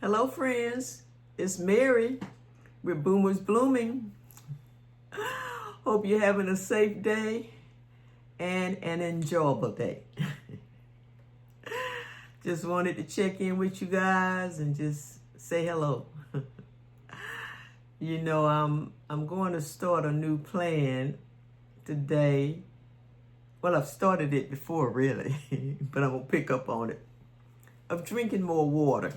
Hello, friends. It's Mary with Boomers Blooming. Hope you're having a safe day and an enjoyable day. Just wanted to check in with you guys and just say hello. I'm going to start a new plan today. Well, I've started it before, really, but I'm going to pick up on it. Of drinking more water.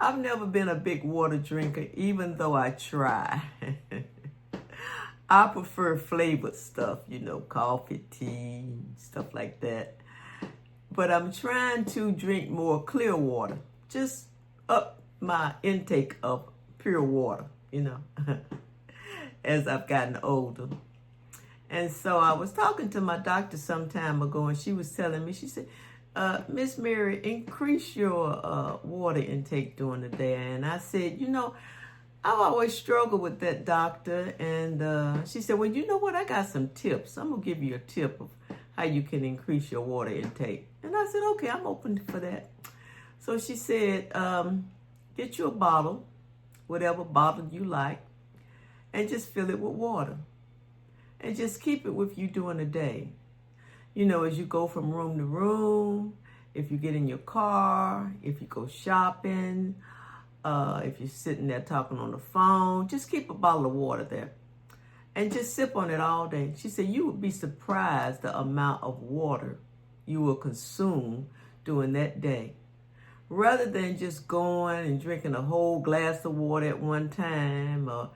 I've never been a big water drinker, even though I try. I prefer flavored stuff, coffee, tea, stuff like that. But I'm trying to drink more clear water, just up my intake of pure water, as I've gotten older. And so I was talking to my doctor some time ago, and she was telling me, she said, Miss Mary, increase your water intake during the day. And I said, I've always struggled with that, doctor. And she said, well, you know what? I got some tips. I'm going to give you a tip of how you can increase your water intake. And I said, okay, I'm open for that. So she said, get you a bottle, whatever bottle you like, and just fill it with water. And just keep it with you during the day. As you go from room to room, if you get in your car, if you go shopping, if you're sitting there talking on the phone, just keep a bottle of water there and just sip on it all day. She said you would be surprised the amount of water you will consume during that day. Rather than just going and drinking a whole glass of water at one time, or,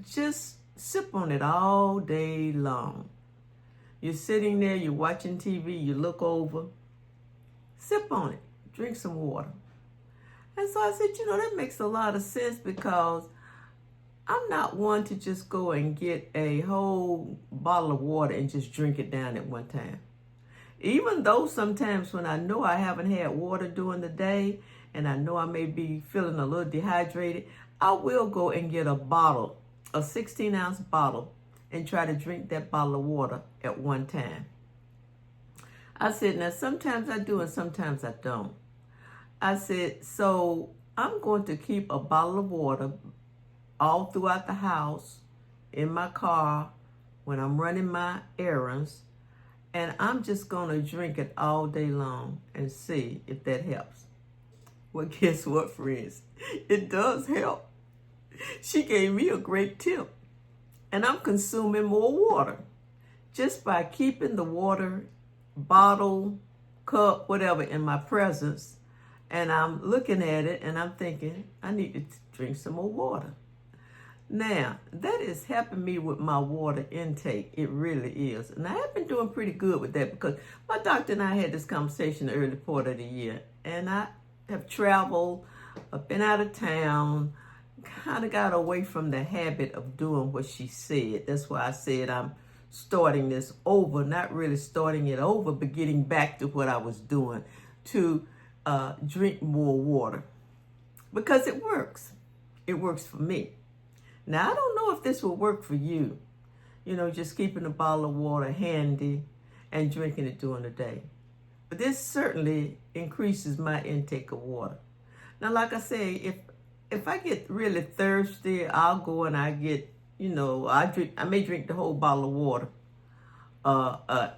just sip on it all day long. You're sitting there, you're watching TV, you look over, sip on it, drink some water. And so I said, that makes a lot of sense, because I'm not one to just go and get a whole bottle of water and just drink it down at one time. Even though sometimes when I know I haven't had water during the day and I know I may be feeling a little dehydrated, I will go and get a bottle, a 16-ounce bottle, and try to drink that bottle of water at one time. I said, now sometimes I do and sometimes I don't. I said, so I'm going to keep a bottle of water all throughout the house, in my car, when I'm running my errands, and I'm just going to drink it all day long and see if that helps. Well, guess what, friends? It does help. She gave me a great tip. And I'm consuming more water just by keeping the water bottle, cup, whatever in my presence. And I'm looking at it and I'm thinking, I need to drink some more water. Now, that is helping me with my water intake. It really is. And I have been doing pretty good with that, because my doctor and I had this conversation the early part of the year. And I have traveled, I've been out of town, kind of got away from the habit of doing what she said. That's why I said I'm starting this over, not really starting it over, but getting back to what I was doing, to drink more water, because it works. It works for me. Now, I don't know if this will work for you, just keeping a bottle of water handy and drinking it during the day. But this certainly increases my intake of water. Now, like I say, if I get really thirsty, I'll go and I get, I may drink the whole bottle of water,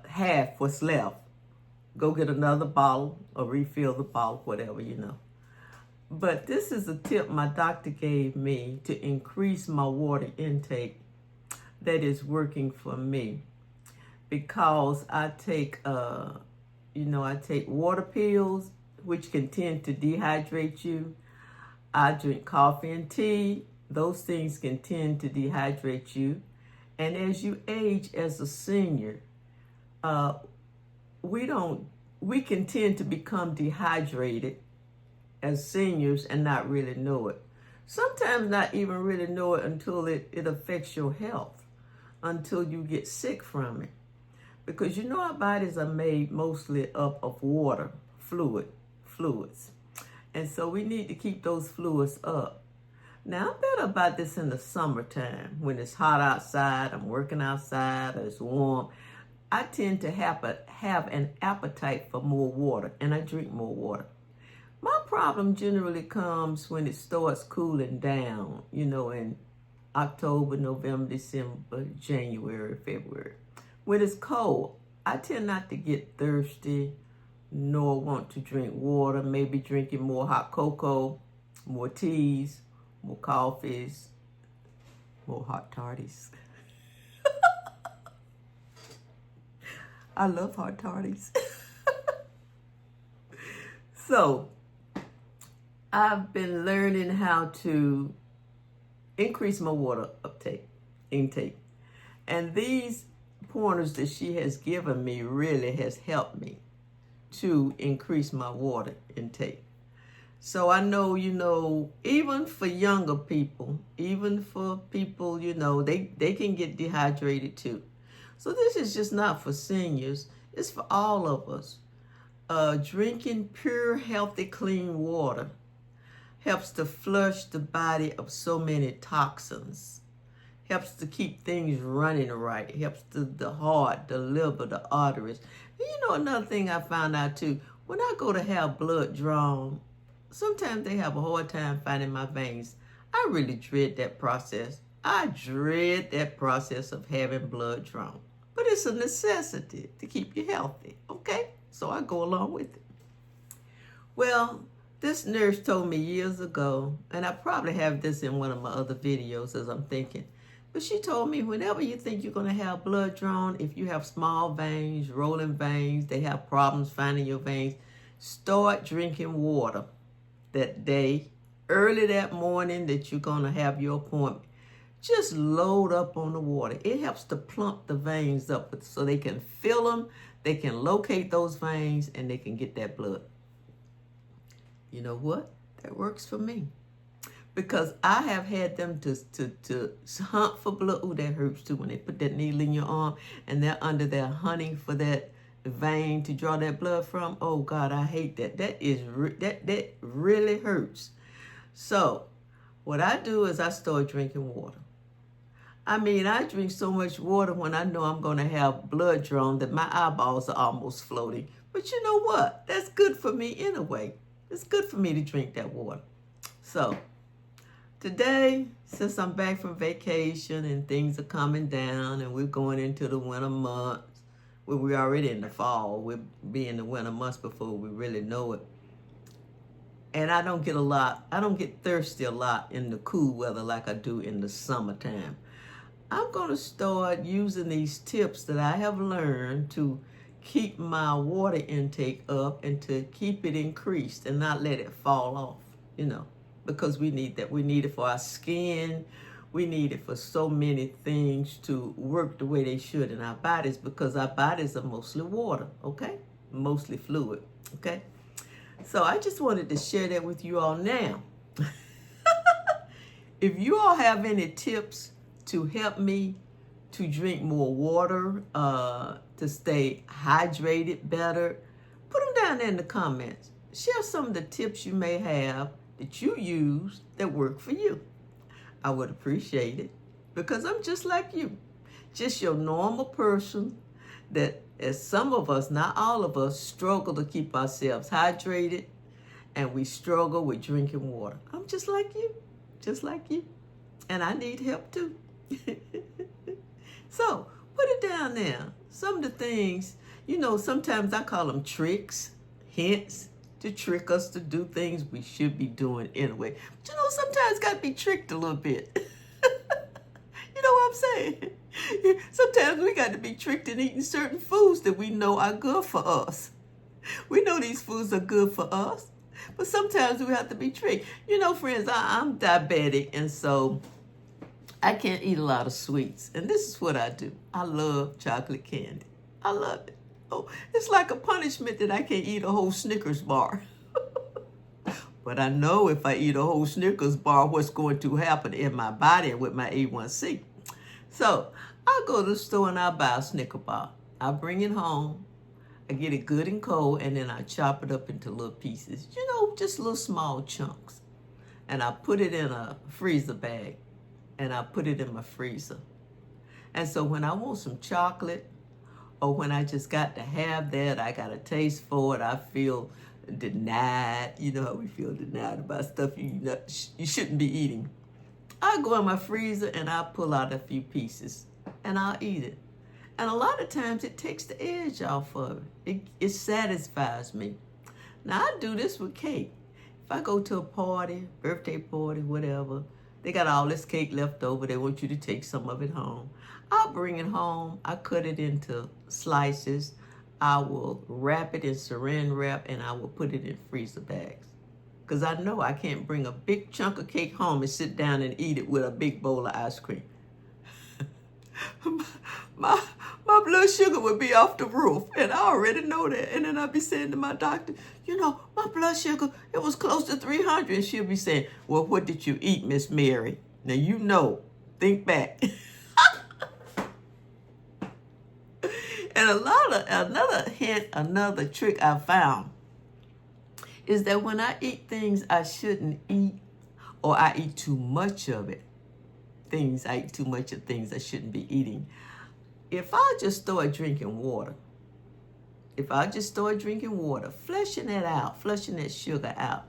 half what's left. Go get another bottle or refill the bottle, whatever, But this is a tip my doctor gave me to increase my water intake that is working for me, because I take, I take water pills, which can tend to dehydrate you. I drink coffee and tea. Those things can tend to dehydrate you. And as you age as a senior, we can tend to become dehydrated as seniors and not really know it. Sometimes not even really know it until it affects your health, until you get sick from it. Because our bodies are made mostly up of water, fluids. And so we need to keep those fluids up. Now, I'm better about this in the summertime, when it's hot outside, I'm working outside, or it's warm. I tend to have an appetite for more water, and I drink more water. problem generally comes when it starts cooling down, in October, November, December, January, February. When it's cold, I tend not to get thirsty nor want to drink water, maybe drinking more hot cocoa, more teas, more coffees, more hot toddies. I love hot toddies. So, I've been learning how to increase my water intake. And these pointers that she has given me really has helped me to increase my water intake. So I know, even for younger people, even for people, they can get dehydrated too. So this is just not for seniors. It's for all of us. Drinking pure, healthy, clean water helps to flush the body of so many toxins. Helps to keep things running right. Helps the heart, the liver, the arteries. And another thing I found out too, when I go to have blood drawn, sometimes they have a hard time finding my veins. I really dread that process. I dread that process of having blood drawn. But it's a necessity to keep you healthy, okay? So I go along with it. Well, this nurse told me years ago, and I probably have this in one of my other videos as I'm thinking, but she told me whenever you think you're going to have blood drawn, if you have small veins, rolling veins, they have problems finding your veins, start drinking water that day, early that morning that you're going to have your appointment. Just load up on the water. It helps to plump the veins up so they can fill them, they can locate those veins, and they can get that blood. You know what? That works for me. Because I have had them to hunt for blood. Oh, that hurts too when they put that needle in your arm and they're under there hunting for that vein to draw that blood from. Oh God, I hate that. That really hurts. So what I do is I start drinking water. I drink so much water when I know I'm going to have blood drawn that my eyeballs are almost floating. But you know what? That's good for me anyway. It's good for me to drink that water. So today, since I'm back from vacation and things are coming down and we're going into the winter months, well, we're already in the fall. We'll be in the winter months before we really know it. And I don't get thirsty a lot in the cool weather like I do in the summertime. I'm going to start using these tips that I have learned to keep my water intake up and to keep it increased and not let it fall off, because we need that. We need it for our skin. We need it for so many things to work the way they should in our bodies because our bodies are mostly water, okay? Mostly fluid, okay? So I just wanted to share that with you all now. If you all have any tips to help me to drink more water, to stay hydrated better, put them down there in the comments. Share some of the tips you may have that you use that work for you. I would appreciate it because I'm just like you, just your normal person that, as some of us, not all of us, struggle to keep ourselves hydrated and we struggle with drinking water. I'm just like you, and I need help too. So put it down there. Some of the things, sometimes I call them tricks, hints to trick us to do things we should be doing anyway. But sometimes got to be tricked a little bit. You know what I'm saying? Sometimes we got to be tricked in eating certain foods that we know are good for us. We know these foods are good for us, but sometimes we have to be tricked. Friends, I'm diabetic, and so I can't eat a lot of sweets. And this is what I do. I love chocolate candy. I love it. Oh, it's like a punishment that I can't eat a whole Snickers bar. But I know if I eat a whole Snickers bar, what's going to happen in my body and with my A1C. So I'll go to the store and I'll buy a Snicker bar. I'll bring it home. I get it good and cold, and then I chop it up into little pieces. Just little small chunks. And I put it in a freezer bag. And I put it in my freezer. And so when I want some chocolate, or when I just got to have that, I got a taste for it, I feel denied. You know how we feel denied about stuff you shouldn't be eating. I go in my freezer and I pull out a few pieces and I'll eat it. And a lot of times it takes the edge off of it. It satisfies me. Now I do this with cake. If I go to a party, birthday party, whatever, they got all this cake left over. They want you to take some of it home. I'll bring it home. I cut it into slices. I will wrap it in saran wrap and I will put it in freezer bags. Because I know I can't bring a big chunk of cake home and sit down and eat it with a big bowl of ice cream. my blood sugar would be off the roof, and I already know that. And then I'd be saying to my doctor, you know, my blood sugar, it was close to 300. And she'll be saying, well, what did you eat, Miss Mary? Now, you know, think back. And another trick I found is that when I eat things I shouldn't eat, or I eat too much of it, I eat too much of things I shouldn't be eating. If I just start drinking water, flushing that out, flushing that sugar out.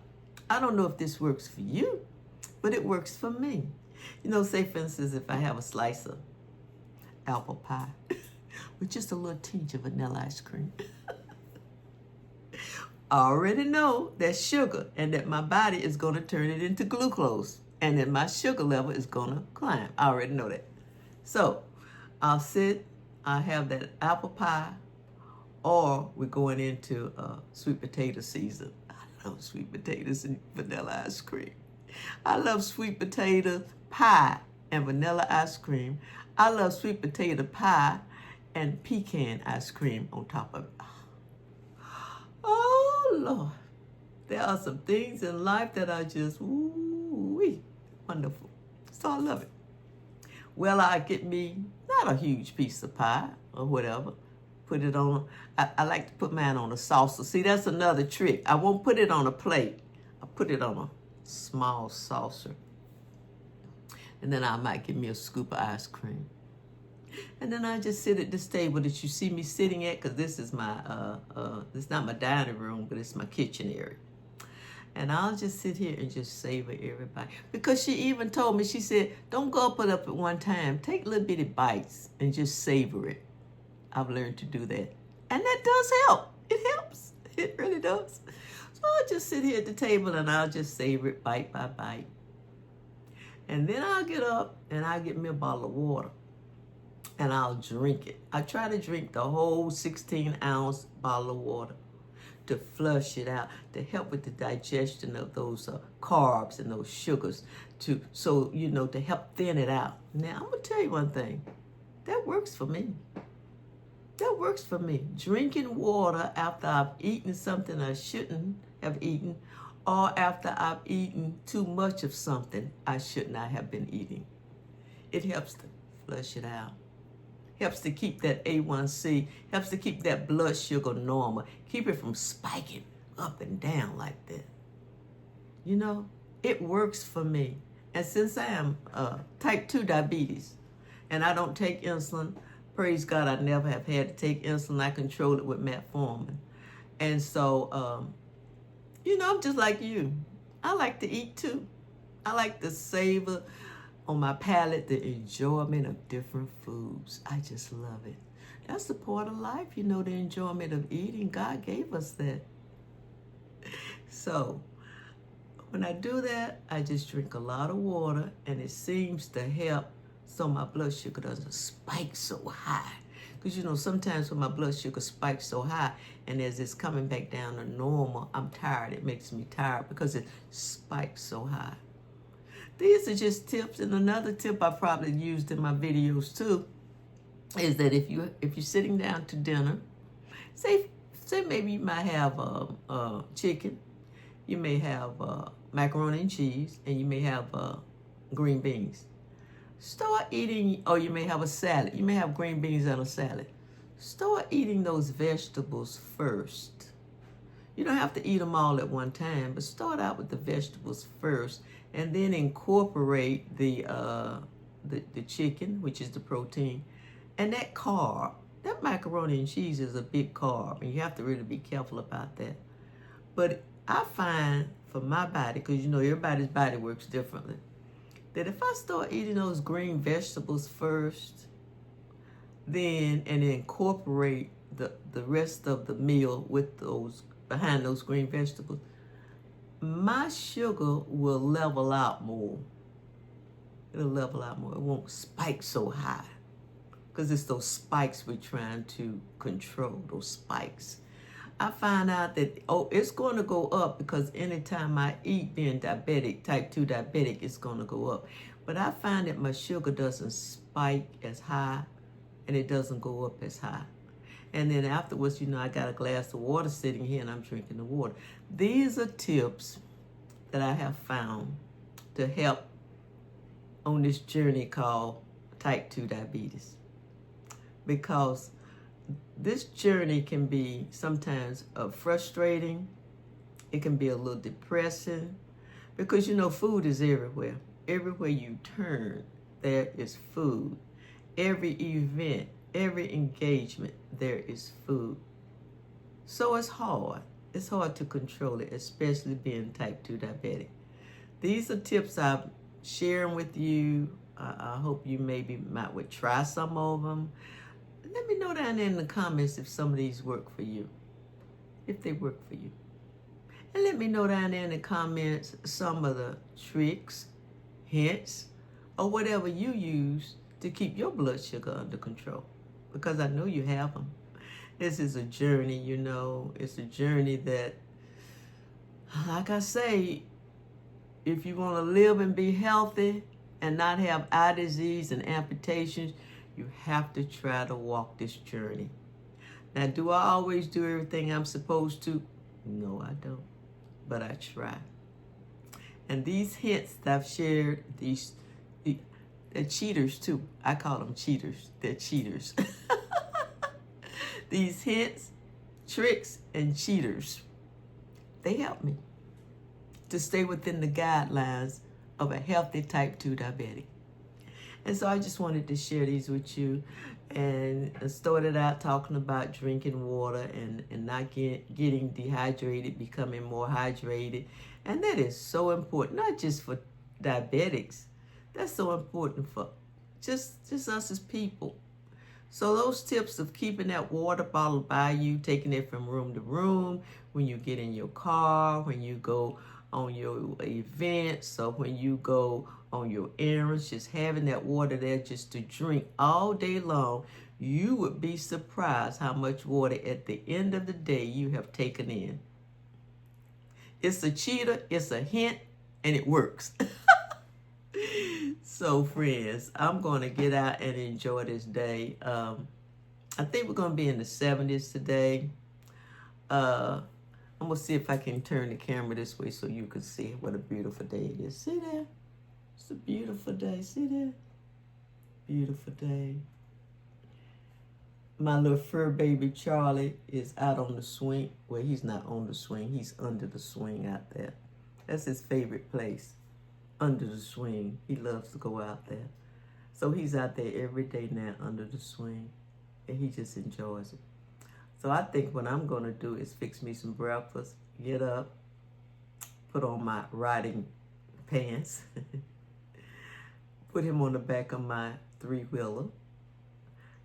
I don't know if this works for you, but it works for me. You know, say for instance, if I have a slice of apple pie with just a little tinge of vanilla ice cream, I already know that's sugar and that my body is going to turn it into glucose and that my sugar level is going to climb. I already know that. So I'll have that apple pie, or we're going into sweet potato season. I love sweet potatoes and vanilla ice cream. I love sweet potato pie and vanilla ice cream. I love sweet potato pie and pecan ice cream on top of it. Oh, Lord. There are some things in life that are just wonderful. So I love it. Well, I get me not a huge piece of pie or whatever. Put it on, I like to put mine on a saucer. See, that's another trick. I won't put it on a plate. I put it on a small saucer. And then I might give me a scoop of ice cream. And then I just sit at this table that you see me sitting at, because this is my, it's not my dining room, but it's my kitchen area. And I'll just sit here and just savor everybody. Because she even told me, she said, don't gulp it up at one time. Take little bitty bites and just savor it. I've learned to do that. And that does help. It helps. It really does. So I'll just sit here at the table and I'll just savor it bite by bite. And then I'll get up and I'll get me a bottle of water. And I'll drink it. I try to drink the whole 16-ounce bottle of water to flush it out, to help with the digestion of those carbs and those sugars, to help thin it out. Now, I'm going to tell you one thing. That works for me. That works for me. Drinking water after I've eaten something I shouldn't have eaten, or after I've eaten too much of something I should not have been eating. It helps to flush it out. Helps to keep that A1C, helps to keep that blood sugar normal, keep it from spiking up and down like that. You know, it works for me. And since I am type 2 diabetes and I don't take insulin, praise God, I never have had to take insulin. I control it with metformin. And so, I'm just like you. I like to eat too. I like to savor on my palate the enjoyment of different foods. I just love it. That's the part of life, the enjoyment of eating. God gave us that. So when I do that, I just drink a lot of water, and it seems to help so my blood sugar doesn't spike so high. Because, sometimes when my blood sugar spikes so high and as it's coming back down to normal, I'm tired. It makes me tired because it spikes so high. These are just tips. And another tip I probably used in my videos too is that if you're sitting down to dinner, say maybe you might have chicken, you may have macaroni and cheese, and you may have green beans. Start eating, or you may have a salad. You may have green beans and a salad. Start eating those vegetables first. You don't have to eat them all at one time, but start out with the vegetables first, and then incorporate the chicken, which is the protein, and that carb. That macaroni and cheese is a big carb, and you have to really be careful about that. But I find for my body, because you know everybody's body works differently, that if I start eating those green vegetables first, then and incorporate the rest of the meal with those behind those green vegetables, my sugar will level out more. It'll level out more. It won't spike so high. Because it's those spikes we're trying to control, those spikes. I find out that, it's going to go up because anytime I eat, being diabetic, type 2 diabetic, it's going to go up. But I find that my sugar doesn't spike as high and it doesn't go up as high. And then afterwards, I got a glass of water sitting here and I'm drinking the water. These are tips that I have found to help on this journey called type 2 diabetes. Because this journey can be sometimes frustrating. It can be a little depressing because, food is everywhere. Everywhere you turn, there is food. Every event, every engagement, there is food. So it's hard. It's hard to control it, especially being type 2 diabetic. These are tips I'm sharing with you. I hope you would try some of them. Let me know down there in the comments if some of these work for you, if they work for you. And let me know down there in the comments some of the tricks, hints, or whatever you use to keep your blood sugar under control, because I know you have them. This is a journey, It's a journey that, like I say, if you want to live and be healthy and not have eye disease and amputations, you have to try to walk this journey. Now, do I always do everything I'm supposed to? No, I don't. But I try. And these hints that I've shared, they're cheaters too. I call them cheaters. They're cheaters. These hints, tricks, and cheaters, they help me to stay within the guidelines of a healthy type 2 diabetic. And so I just wanted to share these with you, and started out talking about drinking water and not getting dehydrated, becoming more hydrated. And that is so important, not just for diabetics. That's so important for just us as people. So those tips of keeping that water bottle by you, taking it from room to room, when you get in your car, when you go on your events, so when you go on your errands, just having that water there just to drink all day long, you would be surprised how much water at the end of the day you have taken in. It's a cheater, it's a hint, and it works. So friends, I'm going to get out and enjoy this day. I think we're going to be in the 70s today. I'm going to see if I can turn the camera this way so you can see what a beautiful day it is. See there? It's a beautiful day. See there? Beautiful day. My little fur baby Charlie is out on the swing. Well, he's not on the swing. He's under the swing out there. That's his favorite place, under the swing. He loves to go out there. So he's out there every day now under the swing, and he just enjoys it. So I think what I'm going to do is fix me some breakfast, get up, put on my riding pants, put him on the back of my three-wheeler,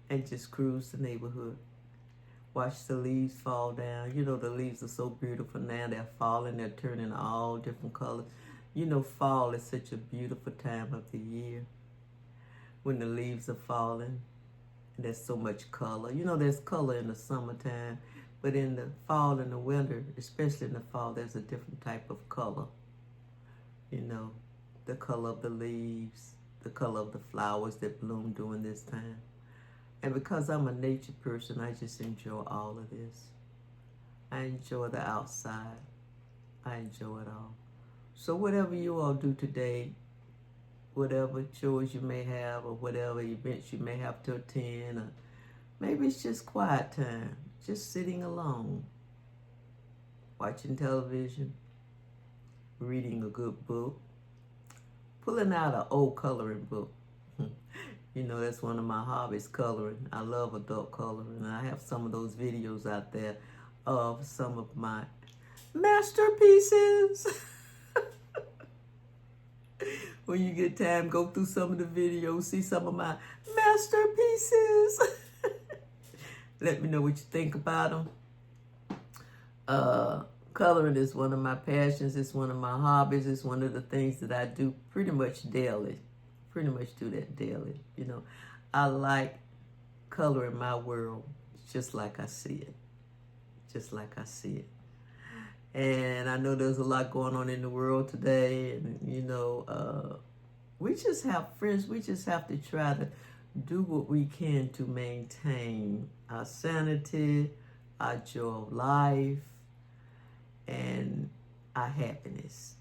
and just cruise the neighborhood. Watch the leaves fall down. The leaves are so beautiful now. They're falling. They're turning all different colors. Fall is such a beautiful time of the year when the leaves are falling. There's so much color. There's color in the summertime, but in the fall and the winter, especially in the fall, there's a different type of color. The color of the leaves, the color of the flowers that bloom during this time. And because I'm a nature person, I just enjoy all of this. I enjoy the outside. I enjoy it all. So whatever you all do today, whatever chores you may have or whatever events you may have to attend, or maybe it's just quiet time, just sitting alone, watching television, reading a good book, pulling out an old coloring book. That's one of my hobbies, coloring. I love adult coloring. I have some of those videos out there of some of my masterpieces. When you get time, go through some of the videos, see some of my masterpieces. Let me know what you think about them. Coloring is one of my passions. It's one of my hobbies. It's one of the things that I do pretty much daily. Pretty much do that daily. You know, I like coloring my world just like I see it. Just like I see it. And I know there's a lot going on in the world today. And, you know, we just have friends. We just have to try to do what we can to maintain our sanity, our joy of life, and our happiness.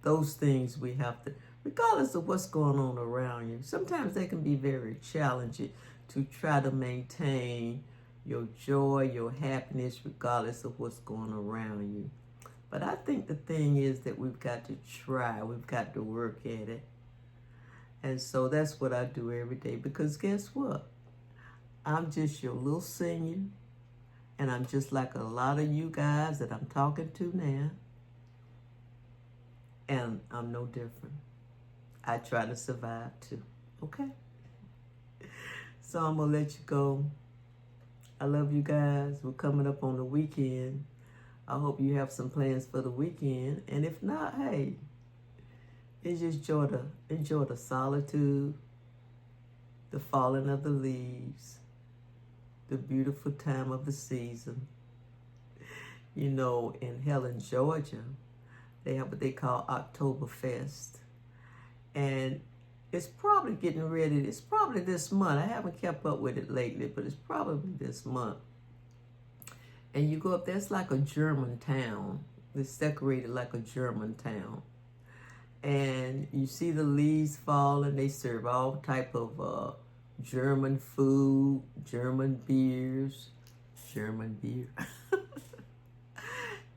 Those things we have to, regardless of what's going on around you, sometimes they can be very challenging to try to maintain your joy, your happiness, regardless of what's going around you. But I think the thing is that we've got to try, we've got to work at it. And so that's what I do every day, because guess what? I'm just your little senior, and I'm just like a lot of you guys that I'm talking to now, and I'm no different. I try to survive too, okay? So I'm gonna let you go. I love you guys. We're coming up on the weekend. I hope you have some plans for the weekend. And if not, hey, it's just enjoy the solitude, the falling of the leaves, the beautiful time of the season. You know, in Helen, Georgia, they have what they call Oktoberfest. And it's probably getting ready. It's probably this month. I haven't kept up with it lately, but it's probably this month. And you go up there, it's like a German town. It's decorated like a German town. And you see the leaves fall, and they serve all type of German food, German beers, German beer.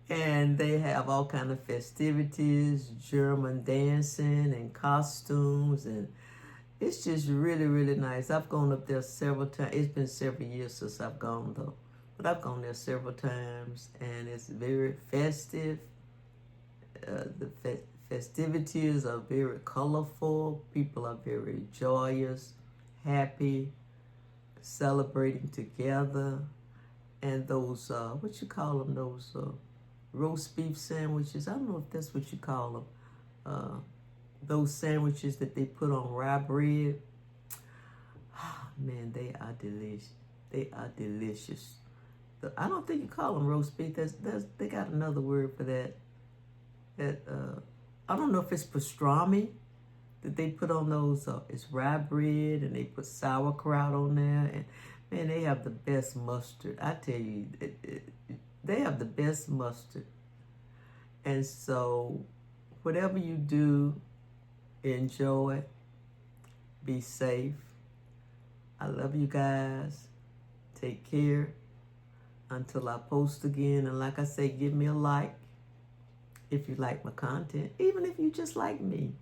And they have all kind of festivities, German dancing and costumes, and it's just really, really nice. I've gone up there several times. It's been several years since I've gone though, but I've gone there several times, and it's very festive. The festivities are very colorful. People are very joyous, happy, celebrating together, and those what you call them? Those roast beef sandwiches. I don't know if that's what you call them. Those sandwiches that they put on rye bread. Man, they are delicious. They are delicious. I don't think you call them roast beef. They got another word for that. I don't know if it's pastrami that they put on those. It's rye bread, and they put sauerkraut on there. And man, they have the best mustard. I tell you, they have the best mustard. And so whatever you do, enjoy, be safe. I love you guys. Take care until I post again. And like I say, give me a like if you like my content, even if you just like me.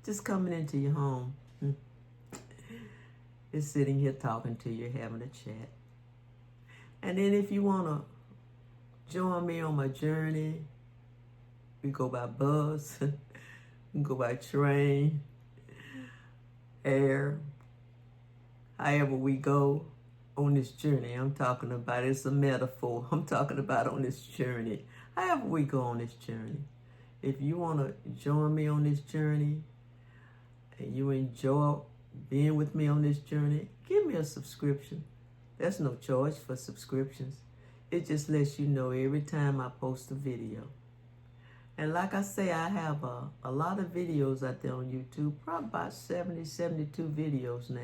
Just coming into your home. Just sitting here talking to you, having a chat. And then if you want to join me on my journey, we go by bus, we go by train, air, however we go on this journey. I'm talking about, it's a metaphor. I'm talking about on this journey. However we go on this journey. If you want to join me on this journey and you enjoy being with me on this journey, give me a subscription. There's no charge for subscriptions. It just lets you know every time I post a video. And like I say, I have a lot of videos out there on YouTube, probably about 70, 72 videos now.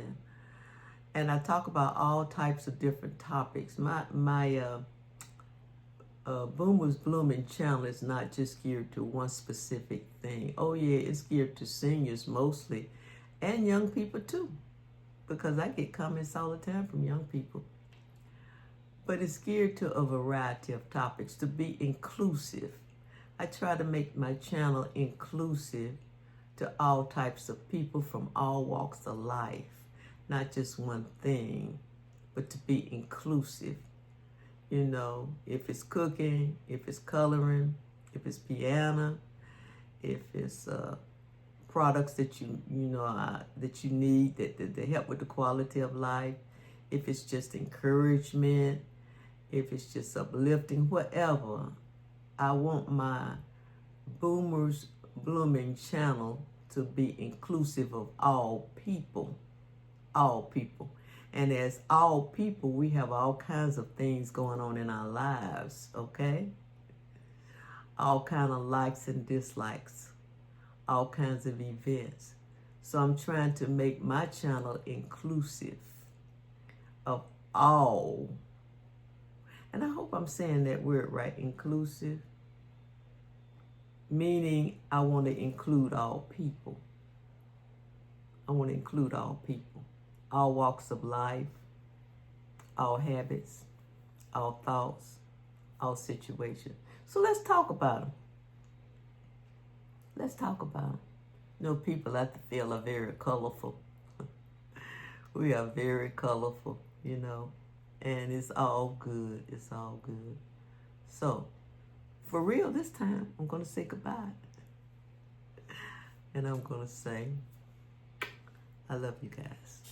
And I talk about all types of different topics. My Boomers Blooming channel is not just geared to one specific thing. Oh yeah, it's geared to seniors mostly, and young people too, because I get comments all the time from young people. But it's geared to a variety of topics to be inclusive. I try to make my channel inclusive to all types of people from all walks of life. Not just one thing, but to be inclusive. You know, if it's cooking, if it's coloring, if it's piano, if it's products that that you need that help with the quality of life, if it's just encouragement, if it's just uplifting, whatever. I want my Boomers Blooming channel to be inclusive of all people. All people. And as all people, we have all kinds of things going on in our lives, okay? All kind of likes and dislikes, all kinds of events. So I'm trying to make my channel inclusive of all. And I hope I'm saying that word right, inclusive. Meaning I want to include all people. I want to include all people. All walks of life, all habits, all thoughts, all situations. So let's talk about them. Let's talk about them. You know, people I feel are very colorful. We are very colorful, you know, and it's all good. It's all good. So, for real this time, I'm going to say goodbye. And I'm going to say, I love you guys.